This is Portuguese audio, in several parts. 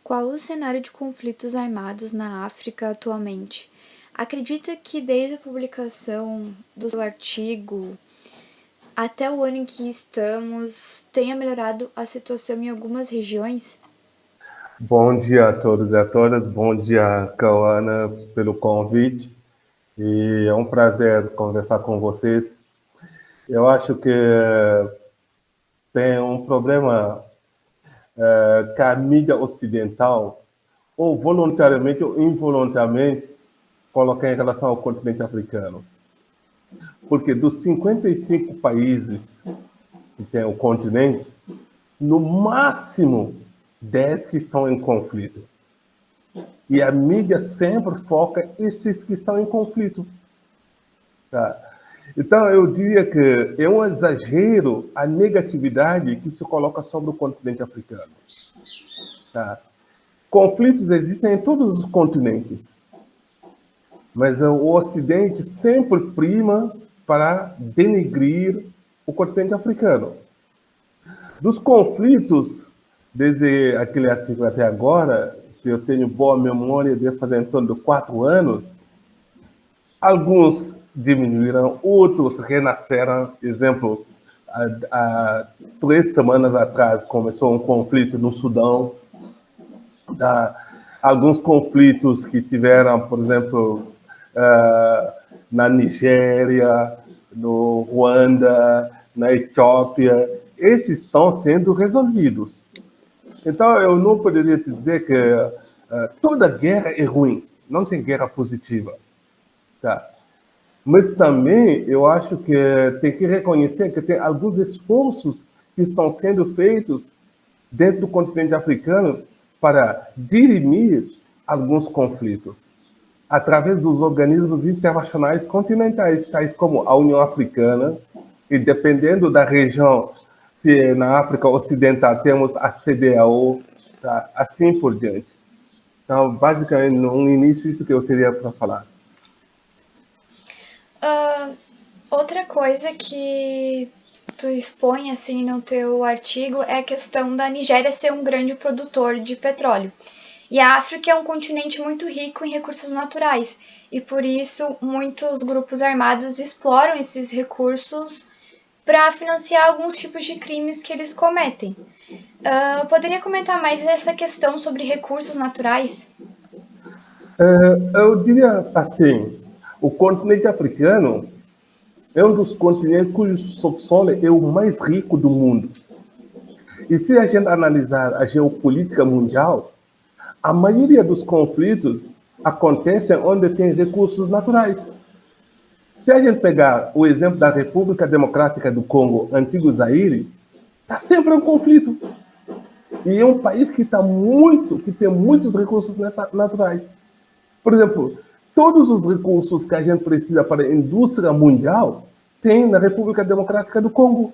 Qual o cenário de conflitos armados na África atualmente? Acredita que desde a publicação do seu artigo até o ano em que estamos tenha melhorado a situação em algumas regiões? Bom dia a todos e a todas. Bom dia, Cauana, pelo convite. E é um prazer conversar com vocês. Eu acho que tem um problema que a mídia ocidental, ou voluntariamente ou involuntariamente, coloca em relação ao continente africano. Porque dos 55 países que tem o continente, no máximo 10 que estão em conflito. E a mídia sempre foca esses que estão em conflito. Tá? Então, eu diria que é um exagero a negatividade que se coloca sobre o continente africano. Tá? Conflitos existem em todos os continentes, mas o Ocidente sempre prima para denegrir o continente africano. Dos conflitos, desde aquele artigo até agora, se eu tenho boa memória, devo fazer em torno de 4 anos, alguns diminuíram, outros renasceram. Exemplo, há 3 semanas atrás começou um conflito no Sudão. Alguns conflitos que tiveram, por exemplo, na Nigéria, no Ruanda, na Etiópia, esses estão sendo resolvidos. Então, eu não poderia te dizer que toda guerra é ruim, não tem guerra positiva. Tá? Mas também eu acho que tem que reconhecer que tem alguns esforços que estão sendo feitos dentro do continente africano para dirimir alguns conflitos através dos organismos internacionais continentais, tais como a União Africana, e dependendo da região, se na África Ocidental temos a CEDEAO, tá? Assim por diante. Então, basicamente, no início, isso que eu teria para falar. Outra coisa que tu expõe assim no teu artigo é a questão da Nigéria ser um grande produtor de petróleo. E a África é um continente muito rico em recursos naturais, e por isso muitos grupos armados exploram esses recursos para financiar alguns tipos de crimes que eles cometem. Poderia comentar mais essa questão sobre recursos naturais? Eu diria assim, o continente africano é um dos continentes cujo subsolo é o mais rico do mundo. E se a gente analisar a geopolítica mundial, a maioria dos conflitos acontecem onde tem recursos naturais. Se a gente pegar o exemplo da República Democrática do Congo, antigo Zaire, está sempre um conflito. E é um país que tem muitos recursos naturais. Por exemplo, todos os recursos que a gente precisa para a indústria mundial tem na República Democrática do Congo.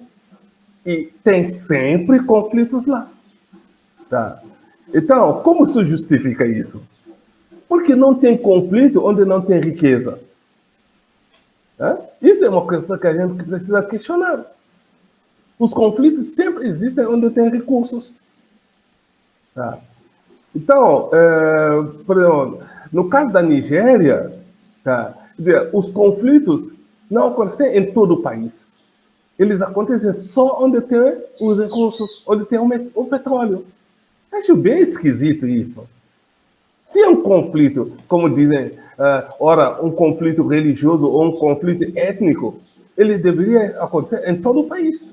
E tem sempre conflitos lá. Tá? Então, como se justifica isso? Porque não tem conflito onde não tem riqueza. Isso é uma coisa que a gente precisa questionar. Os conflitos sempre existem onde tem recursos. Tá? Então, por exemplo, no caso da Nigéria, tá, os conflitos não acontecem em todo o país. Eles acontecem só onde tem os recursos, onde tem o petróleo. Acho bem esquisito isso. Se é um conflito, como dizem, ora, um conflito religioso ou um conflito étnico, ele deveria acontecer em todo o país.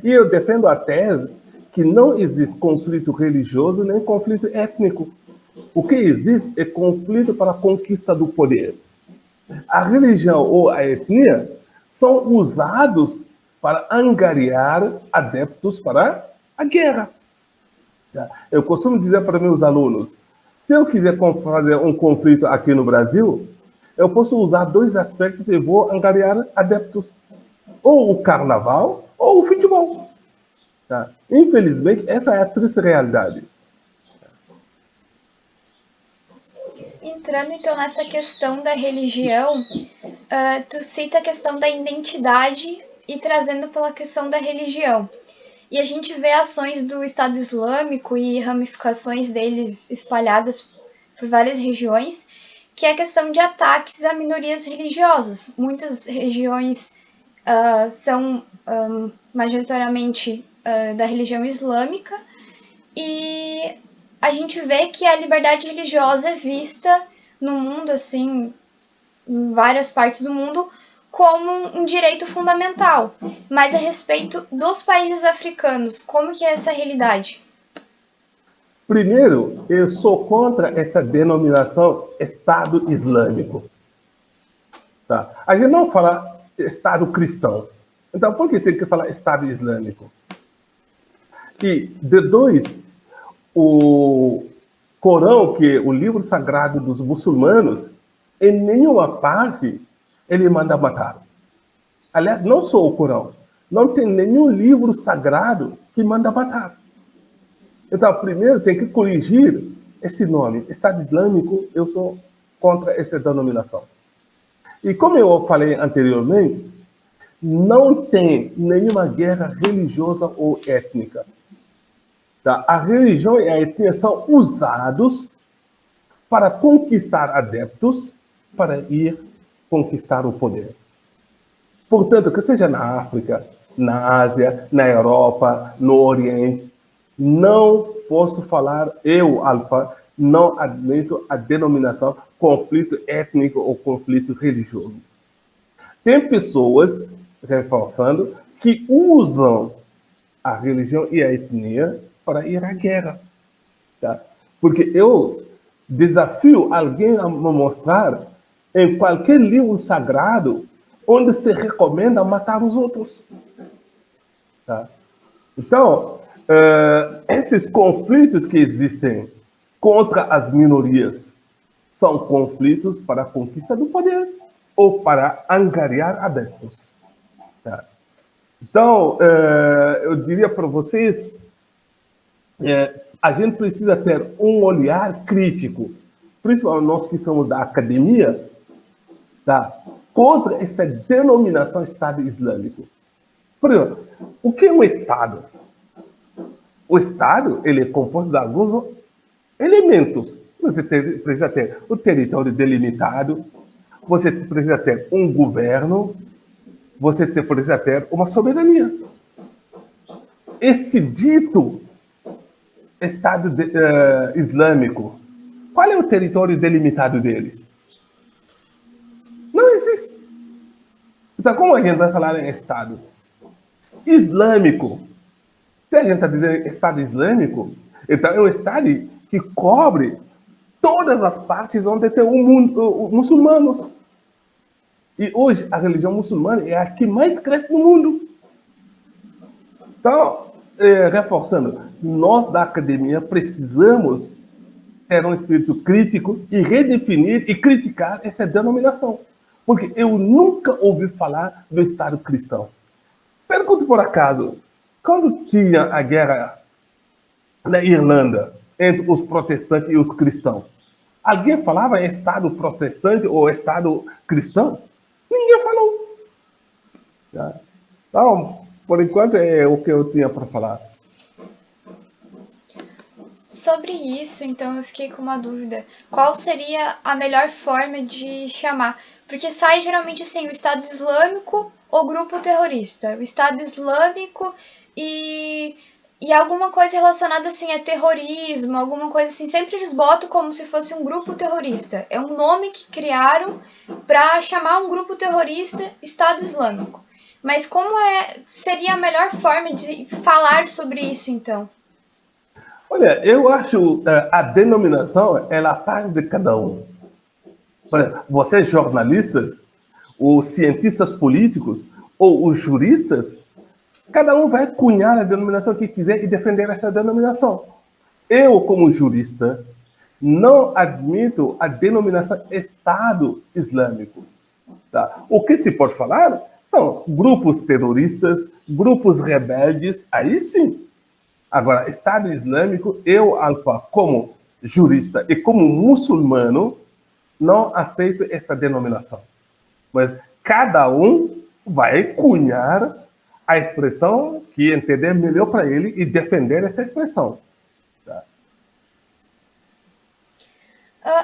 E eu defendo a tese que não existe conflito religioso nem conflito étnico. O que existe é conflito para a conquista do poder. A religião ou a etnia são usados para angariar adeptos para a guerra. Eu costumo dizer para meus alunos, se eu quiser fazer um conflito aqui no Brasil, eu posso usar 2 aspectos e vou angariar adeptos. Ou o carnaval, ou o futebol. Tá? Infelizmente, essa é a triste realidade. Entrando então nessa questão da religião, tu cita a questão da identidade e trazendo pela questão da religião. E a gente vê ações do Estado Islâmico e ramificações deles espalhadas por várias regiões, que é a questão de ataques a minorias religiosas. Muitas regiões são majoritariamente da religião islâmica, e a gente vê que a liberdade religiosa é vista no mundo, assim, em várias partes do mundo, como um direito fundamental. Mas a respeito dos países africanos, como que é essa realidade? Primeiro, eu sou contra essa denominação Estado Islâmico. Tá? A gente não fala Estado cristão. Então, por que tem que falar Estado Islâmico? E, de dois, o Corão, que é o livro sagrado dos muçulmanos, em nenhuma parte ele manda matar. Aliás, não só o Corão. Não tem nenhum livro sagrado que manda matar. Então, primeiro tem que corrigir esse nome. Estado Islâmico, eu sou contra essa denominação. E como eu falei anteriormente, não tem nenhuma guerra religiosa ou étnica. Tá? A religião e a etnia são usados para conquistar adeptos, para ir conquistar o poder. Portanto, que seja na África, na Ásia, na Europa, no Oriente, não posso falar, eu, Alfa, não admito a denominação conflito étnico ou conflito religioso. Tem pessoas, reforçando, que usam a religião e a etnia para ir à guerra. Tá? Porque eu desafio alguém a me mostrar em qualquer livro sagrado onde se recomenda matar os outros. Tá? Então, esses conflitos que existem contra as minorias são conflitos para a conquista do poder ou para angariar adeptos. Tá? Então, eu diria para vocês, a gente precisa ter um olhar crítico, principalmente nós que somos da academia, tá? Contra essa denominação Estado Islâmico. Por exemplo, o que é um Estado? O Estado ele é composto de alguns elementos. Você precisa ter o território delimitado, você precisa ter um governo, você precisa ter uma soberania. Esse dito Estado Islâmico, qual é o território delimitado dele? Não existe. Então, como a gente vai falar em Estado Islâmico? Se a gente está dizendo Estado Islâmico, então é um Estado que cobre todas as partes onde tem muçulmanos. E hoje a religião muçulmana é a que mais cresce no mundo. Então, reforçando, nós da academia precisamos ter um espírito crítico e redefinir e criticar essa denominação. Porque eu nunca ouvi falar do Estado cristão. Pergunto por acaso, quando tinha a guerra na Irlanda entre os protestantes e os cristãos, alguém falava em Estado protestante ou Estado cristão? Ninguém falou. Então, por enquanto, é o que eu tinha para falar. Sobre isso, então, eu fiquei com uma dúvida. Qual seria a melhor forma de chamar? Porque sai geralmente assim, o Estado Islâmico ou grupo terrorista. O Estado Islâmico e alguma coisa relacionada assim a terrorismo, alguma coisa assim. Sempre eles botam como se fosse um grupo terrorista. É um nome que criaram para chamar um grupo terrorista Estado Islâmico. Mas como seria a melhor forma de falar sobre isso, então? Olha, eu acho a denominação, ela parte de cada um. Por exemplo, vocês jornalistas, os cientistas políticos ou os juristas, cada um vai cunhar a denominação que quiser e defender essa denominação. Eu, como jurista, não admito a denominação Estado Islâmico. Tá? O que se pode falar são grupos terroristas, grupos rebeldes, aí sim. Agora, Estado Islâmico, eu, Alfa, como jurista e como muçulmano, não aceito essa denominação. Mas cada um vai cunhar a expressão que entender melhor para ele e defender essa expressão. Tá?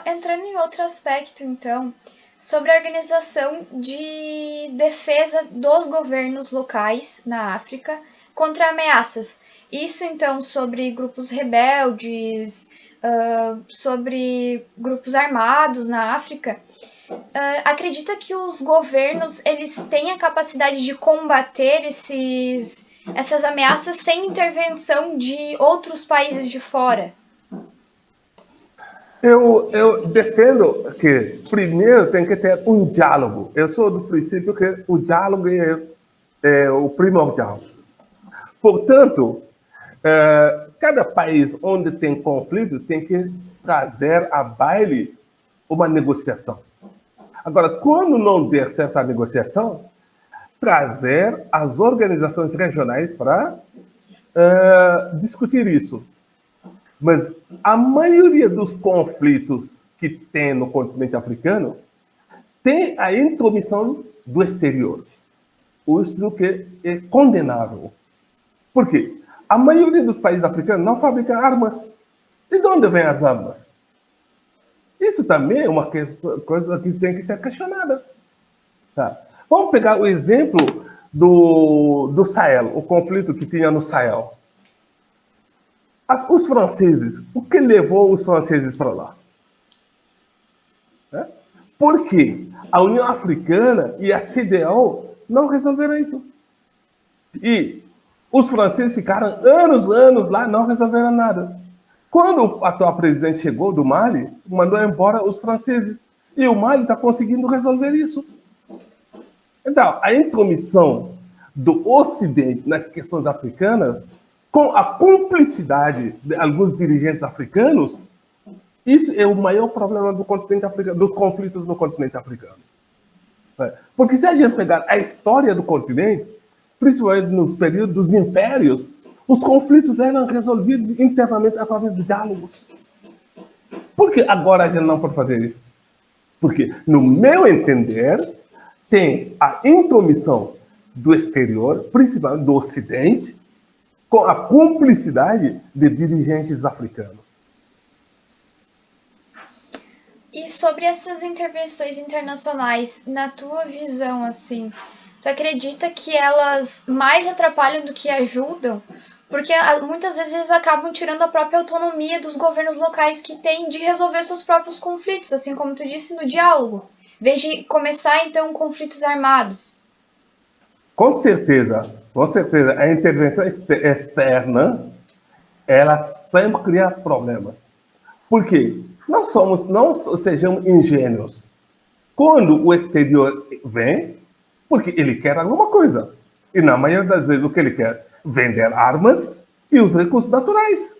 Entrando em outro aspecto, então, sobre a organização de defesa dos governos locais na África contra ameaças. Isso, então, sobre grupos rebeldes, sobre grupos armados na África. Acredita que os governos eles têm a capacidade de combater essas ameaças sem intervenção de outros países de fora? Eu defendo que primeiro tem que ter um diálogo. Eu sou do princípio que o diálogo é o primordial. Portanto, cada país onde tem conflito tem que trazer a baile uma negociação. Agora, quando não der certa negociação, trazer as organizações regionais para discutir isso. Mas a maioria dos conflitos que tem no continente africano tem a intromissão do exterior. Isso que é condenável. Por quê? A maioria dos países africanos não fabrica armas. E de onde vêm as armas? Isso também é uma coisa que tem que ser questionada. Tá? Vamos pegar o exemplo do Sahel, o conflito que tinha no Sahel. Os franceses, o que levou os franceses para lá? Por quê? A União Africana e a CEDEAO não resolveram isso. E os franceses ficaram anos lá, não resolveram nada. Quando o atual presidente chegou do Mali, mandou embora os franceses. E o Mali está conseguindo resolver isso. Então, a intromissão do Ocidente nas questões africanas, com a cumplicidade de alguns dirigentes africanos, isso é o maior problema do continente africano, dos conflitos no continente africano. Porque se a gente pegar a história do continente, principalmente no período dos impérios, os conflitos eram resolvidos internamente através de diálogos. Por que agora a gente não pode fazer isso? Porque, no meu entender, tem a intromissão do exterior, principalmente do Ocidente, com a cumplicidade de dirigentes africanos. E sobre essas intervenções internacionais, na tua visão, assim, tu acredita que elas mais atrapalham do que ajudam? Porque muitas vezes eles acabam tirando a própria autonomia dos governos locais que têm de resolver seus próprios conflitos, assim como tu disse, no diálogo, em vez de começar, então, conflitos armados. Com certeza, a intervenção externa, ela sempre cria problemas. Por quê? Não sejamos ingênuos. Quando o exterior vem, porque ele quer alguma coisa. E na maioria das vezes o que ele quer? Vender armas e os recursos naturais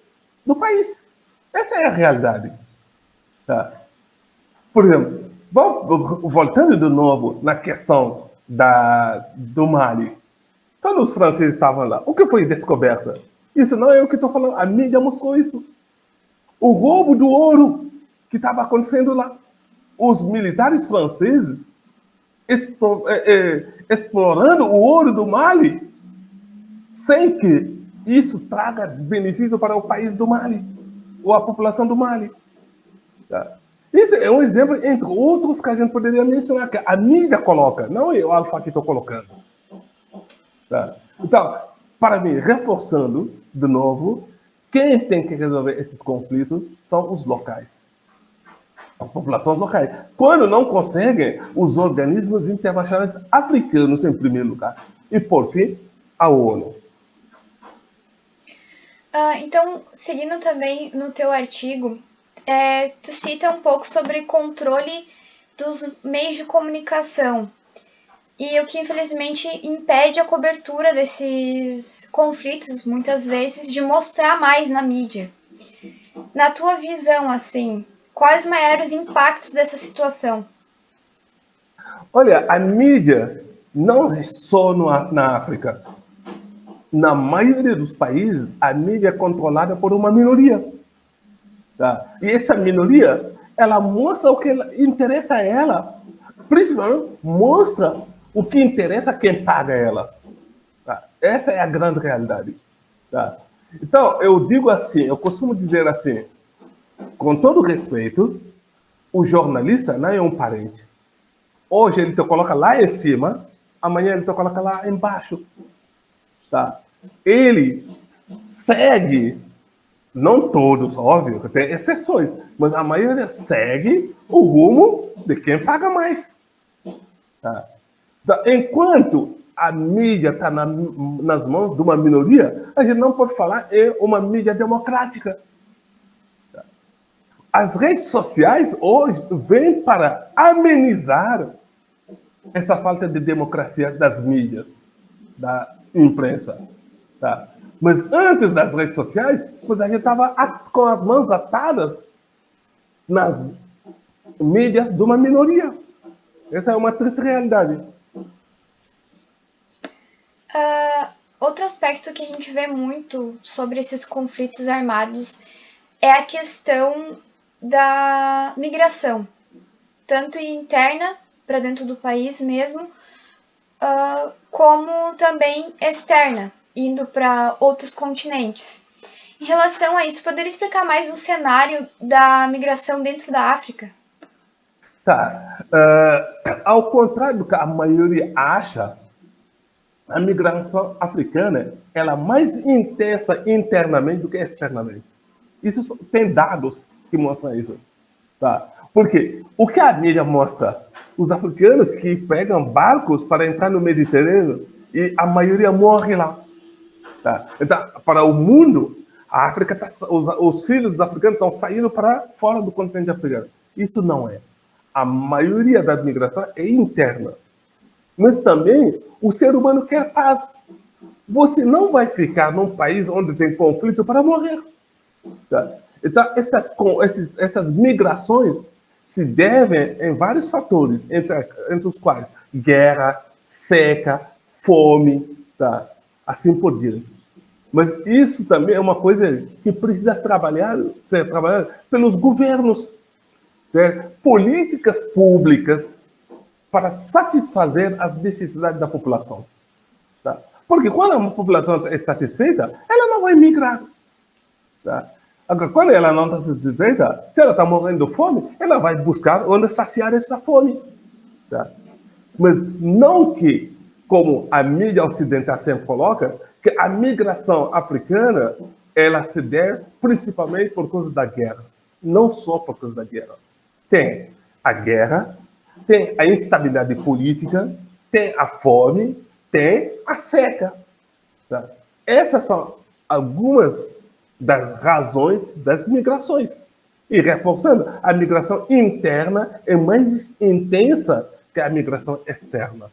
do país. Essa é a realidade. Tá? Por exemplo, voltando de novo na questão do Mali. Quando os franceses estavam lá, o que foi descoberto? Isso não é o que estou falando, a mídia mostrou isso. O roubo do ouro que estava acontecendo lá. Os militares franceses explorando o ouro do Mali sem que isso traga benefício para o país do Mali, ou a população do Mali. Tá? Isso é um exemplo, entre outros, que a gente poderia mencionar, que a mídia coloca, não eu, Alfa, que estou colocando. Tá? Então, para mim, reforçando, de novo, quem tem que resolver esses conflitos são os locais. As populações locais. Quando não conseguem, os organismos internacionais africanos, em primeiro lugar. E, por fim, a ONU. Então, seguindo também no teu artigo, tu cita um pouco sobre controle dos meios de comunicação e o que infelizmente impede a cobertura desses conflitos, muitas vezes, de mostrar mais na mídia. Na tua visão, assim, quais os maiores impactos dessa situação? Olha, a mídia não é só na África. Na maioria dos países, a mídia é controlada por uma minoria. Tá? E essa minoria, ela mostra o que interessa a ela, principalmente mostra o que interessa a quem paga ela. Tá? Essa é a grande realidade. Tá? Então, eu digo assim, eu costumo dizer assim, com todo respeito, o jornalista não é um parente. Hoje ele te coloca lá em cima, amanhã ele te coloca lá embaixo. Tá? Ele segue, não todos, óbvio, tem exceções, mas a maioria segue o rumo de quem paga mais. Tá? Então, enquanto a mídia está nas mãos de uma minoria, a gente não pode falar em uma mídia democrática. As redes sociais hoje vêm para amenizar essa falta de democracia das mídias, da imprensa. Tá? Mas antes das redes sociais, a gente estava com as mãos atadas nas mídias de uma minoria. Essa é uma triste realidade. Outro aspecto que a gente vê muito sobre esses conflitos armados é a questão da migração, tanto interna para dentro do país mesmo, como também externa, indo para outros continentes. Em relação a isso, poderia explicar mais o cenário da migração dentro da África? Tá. Ao contrário do que a maioria acha, a migração africana ela é mais intensa internamente do que externamente. Isso tem dados que mostram isso. Tá? Porque o que a mídia mostra? Os africanos que pegam barcos para entrar no Mediterrâneo e a maioria morre lá. Tá? Então, para o mundo, a África os filhos dos africanos estão saindo para fora do continente africano. Isso não é. A maioria da migração é interna. Mas também o ser humano quer paz. Você não vai ficar num país onde tem conflito para morrer. Tá? Então, essas migrações se devem em vários fatores, entre os quais guerra, seca, fome, tá? Assim por diante. Mas isso também é uma coisa que precisa ser trabalhada pelos governos. Certo? Políticas públicas para satisfazer as necessidades da população. Tá? Porque quando a população é satisfeita, ela não vai migrar. Tá? Agora, quando ela não está satisfeita, se ela está morrendo de fome, ela vai buscar onde saciar essa fome. Tá? Mas não que, como a mídia ocidental sempre coloca, que a migração africana ela se deve principalmente por causa da guerra. Não só por causa da guerra. Tem a guerra, tem a instabilidade política, tem a fome, tem a seca. Tá? Essas são algumas das razões das migrações. E reforçando, a migração interna é mais intensa que a migração externa.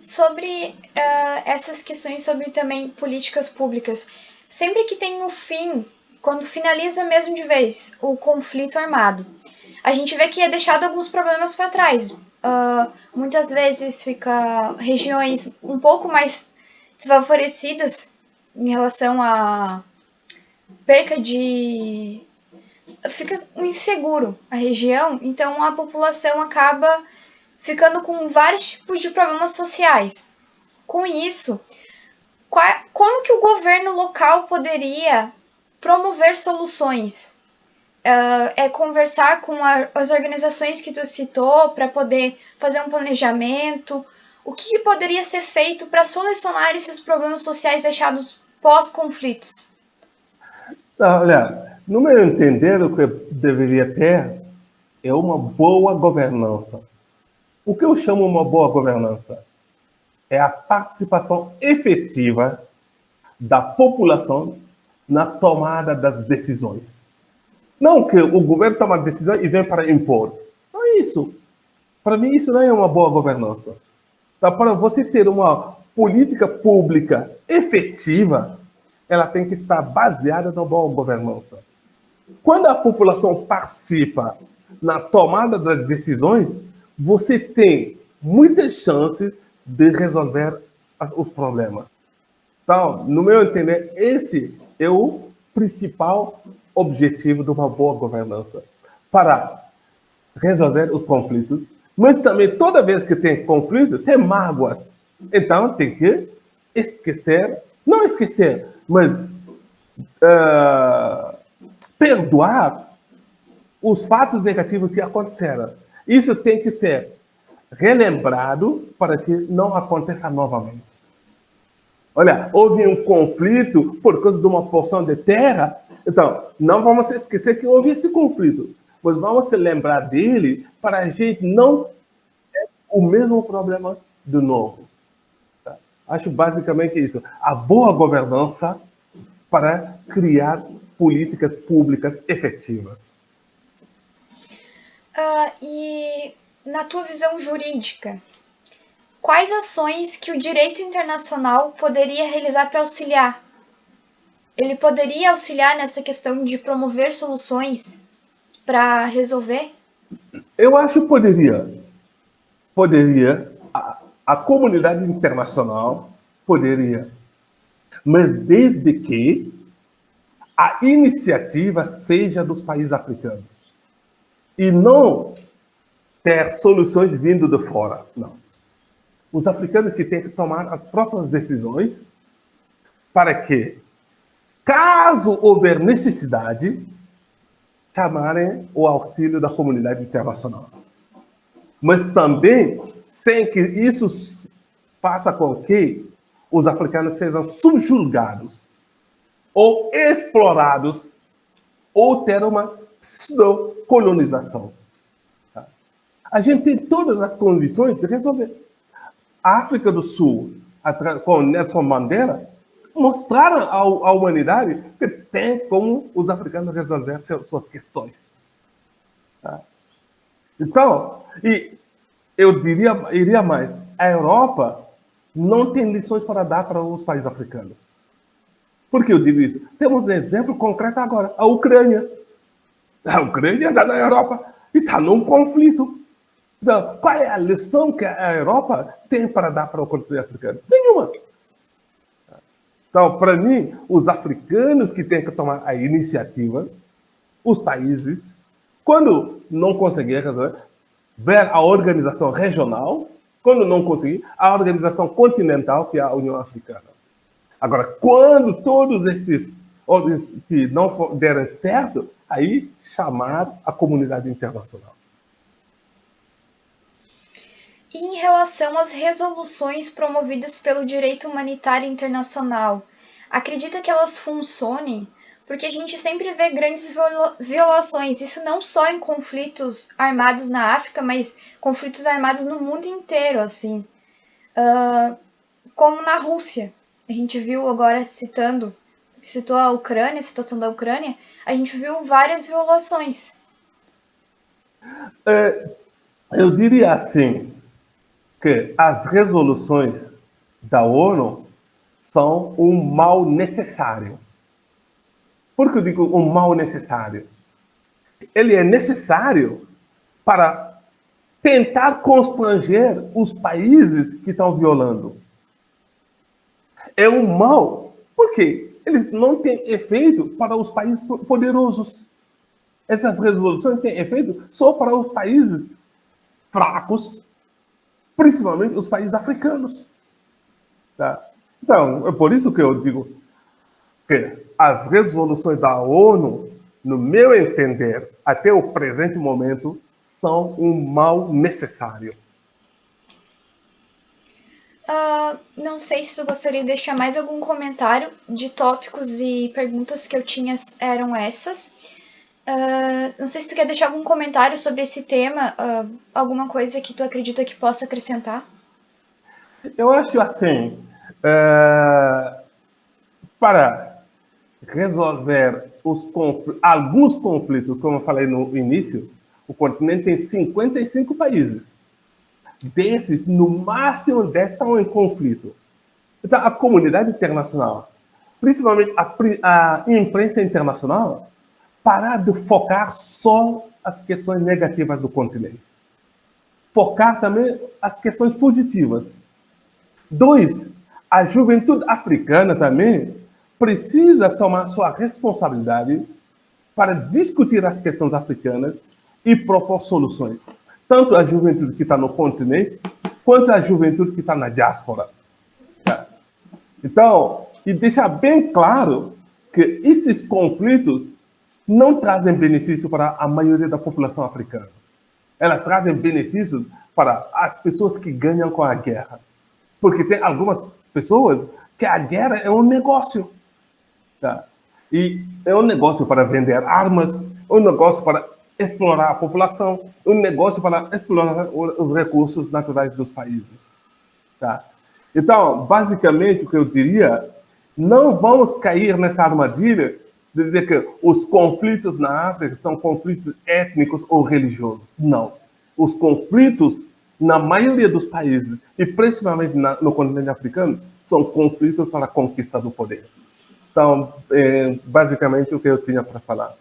Sobre essas questões, sobre também políticas públicas, sempre que tem um fim, quando finaliza mesmo de vez o conflito armado, a gente vê que é deixado alguns problemas para trás. Muitas vezes fica regiões um pouco mais desfavorecidas em relação a perca de... Fica inseguro a região, então a população acaba ficando com vários tipos de problemas sociais. Com isso, como que o governo local poderia promover soluções? É conversar com as organizações que tu citou para poder fazer um planejamento. O que poderia ser feito para solucionar esses problemas sociais deixados pós-conflitos? Olha, no meu entender, o que deveria ter é uma boa governança. O que eu chamo uma boa governança? É a participação efetiva da população na tomada das decisões. Não que o governo toma a decisão e vem para impor. Não é isso. Para mim, isso não é uma boa governança. Então, para você ter uma política pública efetiva, ela tem que estar baseada na boa governança. Quando a população participa na tomada das decisões, você tem muitas chances de resolver os problemas. Então, no meu entender, esse é o principal objetivo de uma boa governança, para resolver os conflitos. Mas também, toda vez que tem conflito, tem mágoas, Então, tem que esquecer, não esquecer, mas perdoar os fatos negativos que aconteceram. Isso tem que ser relembrado para que não aconteça novamente. Olha, houve um conflito por causa de uma porção de terra, então não vamos esquecer que houve esse conflito, mas vamos se lembrar dele para a gente não ter o mesmo problema de novo. Tá? Acho basicamente isso. A boa governança para criar políticas públicas efetivas. E na tua visão jurídica, quais ações que o direito internacional poderia realizar para auxiliar? Ele poderia auxiliar nessa questão de promover soluções para resolver? Eu acho que poderia, a comunidade internacional poderia, mas desde que a iniciativa seja dos países africanos e não ter soluções vindo de fora, não. Os africanos que têm que tomar as próprias decisões para que, caso houver necessidade, chamarem o auxílio da comunidade internacional. Mas também sem que isso faça com que os africanos sejam subjugados ou explorados ou ter uma pseudo-colonização. Tá? A gente tem todas as condições de resolver. A África do Sul, com Nelson Mandela, mostraram à humanidade que tem como os africanos resolver suas questões. Tá? Então, e eu iria mais, a Europa não tem lições para dar para os países africanos. Por que eu digo isso? Temos um exemplo concreto agora, a Ucrânia. A Ucrânia está na Europa e está num conflito. Então, qual é a lição que a Europa tem para dar para o continente africano? Nenhuma. Então, para mim, os africanos que têm que tomar a iniciativa, os países, quando não conseguir resolver, ver a organização regional, quando não conseguir, a organização continental, que é a União Africana. Agora, quando todos esses que não derem certo, aí chamar a comunidade internacional. E em relação às resoluções promovidas pelo direito humanitário internacional, acredita que elas funcionem? Porque a gente sempre vê grandes violações, isso não só em conflitos armados na África, mas conflitos armados no mundo inteiro, assim. Como na Rússia. A gente viu agora citou a Ucrânia, a situação da Ucrânia, a gente viu várias violações. Eu diria assim, que as resoluções da ONU são um mal necessário. Por que eu digo um mal necessário? Ele é necessário para tentar constranger os países que estão violando. É um mal porque eles não têm efeito para os países poderosos. Essas resoluções têm efeito só para os países fracos, principalmente os países africanos. Tá? Então, é por isso que eu digo que as resoluções da ONU, no meu entender, até o presente momento, são um mal necessário. Não sei se tu gostaria de deixar mais algum comentário de tópicos e perguntas que eu tinha eram essas. Não sei se tu quer deixar algum comentário sobre esse tema, alguma coisa que tu acredita que possa acrescentar. Eu acho assim, para resolver alguns conflitos, como eu falei no início, o continente tem 55 países. Desses, no máximo 10 estão em conflito. Então, a comunidade internacional, principalmente a imprensa internacional, parar de focar só as questões negativas do continente. Focar também as questões positivas. 2, a juventude africana também precisa tomar sua responsabilidade para discutir as questões africanas e propor soluções. Tanto a juventude que está no continente, quanto a juventude que está na diáspora. Tá? Então, e deixar bem claro que esses conflitos não trazem benefício para a maioria da população africana. Elas trazem benefícios para as pessoas que ganham com a guerra. Porque tem algumas pessoas que a guerra é um negócio. Tá? E é um negócio para vender armas, um negócio para explorar a população, um negócio para explorar os recursos naturais dos países. Tá? Então, basicamente, o que eu diria, não vamos cair nessa armadilha de dizer que os conflitos na África são conflitos étnicos ou religiosos. Não. Os conflitos, na maioria dos países, e principalmente no continente africano, são conflitos para a conquista do poder. Então, basicamente, o que eu tinha para falar.